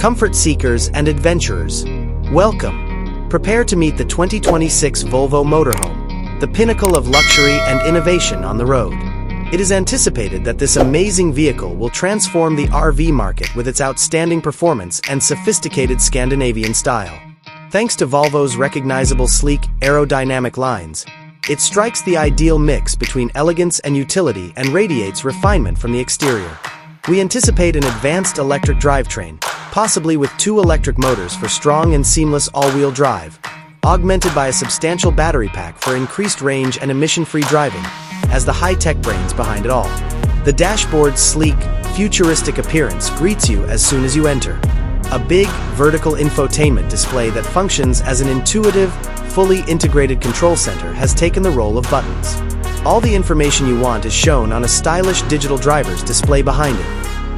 Comfort seekers and adventurers, welcome. Prepare to meet the 2026 Volvo Motorhome, the pinnacle of luxury and innovation on the road. It is anticipated that this amazing vehicle will transform the RV market with its outstanding performance and sophisticated Scandinavian style. Thanks to Volvo's recognizable sleek, aerodynamic lines, it strikes the ideal mix between elegance and utility and radiates refinement from the exterior. We anticipate an advanced electric drivetrain, possibly with 2 electric motors for strong and seamless all-wheel drive, augmented by a substantial battery pack for increased range and emission-free driving, as the high-tech brains behind it all. The dashboard's sleek, futuristic appearance greets you as soon as you enter. A big, vertical infotainment display that functions as an intuitive, fully integrated control center has taken the role of buttons. All the information you want is shown on a stylish digital driver's display behind it,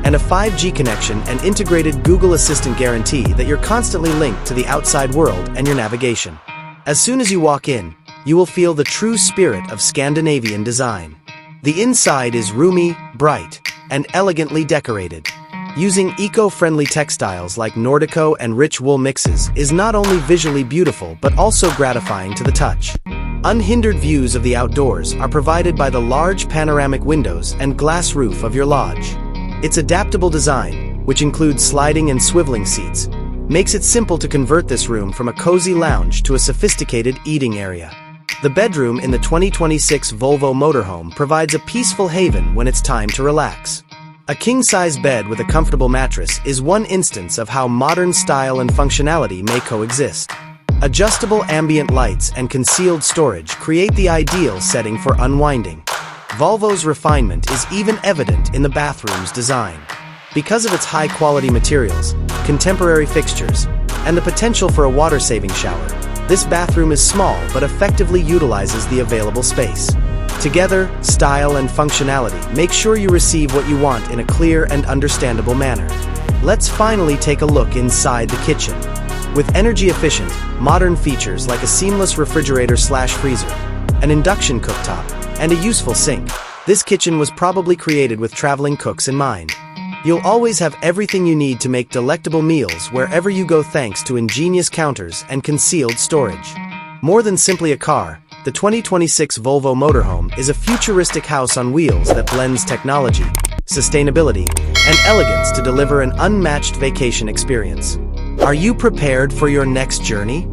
and a 5G connection and integrated Google Assistant guarantee that you're constantly linked to the outside world and your navigation. As soon as you walk in, you will feel the true spirit of Scandinavian design. The inside is roomy, bright, and elegantly decorated. Using eco-friendly textiles like Nordico and rich wool mixes is not only visually beautiful but also gratifying to the touch. Unhindered views of the outdoors are provided by the large panoramic windows and glass roof of your lodge. Its adaptable design, which includes sliding and swiveling seats, makes it simple to convert this room from a cozy lounge to a sophisticated eating area. The bedroom in the 2026 Volvo Motorhome provides a peaceful haven when it's time to relax. A king-size bed with a comfortable mattress is one instance of how modern style and functionality may coexist. Adjustable ambient lights and concealed storage create the ideal setting for unwinding. Volvo's refinement is even evident in the bathroom's design. Because of its high-quality materials, contemporary fixtures, and the potential for a water-saving shower, this bathroom is small but effectively utilizes the available space. Together, style and functionality make sure you receive what you want in a clear and understandable manner. Let's finally take a look inside the kitchen. With energy-efficient, modern features like a seamless refrigerator/freezer, an induction cooktop, and a useful sink, this kitchen was probably created with traveling cooks in mind. You'll always have everything you need to make delectable meals wherever you go thanks to ingenious counters and concealed storage. More than simply a car, the 2026 Volvo Motorhome is a futuristic house on wheels that blends technology, sustainability, and elegance to deliver an unmatched vacation experience. Are you prepared for your next journey?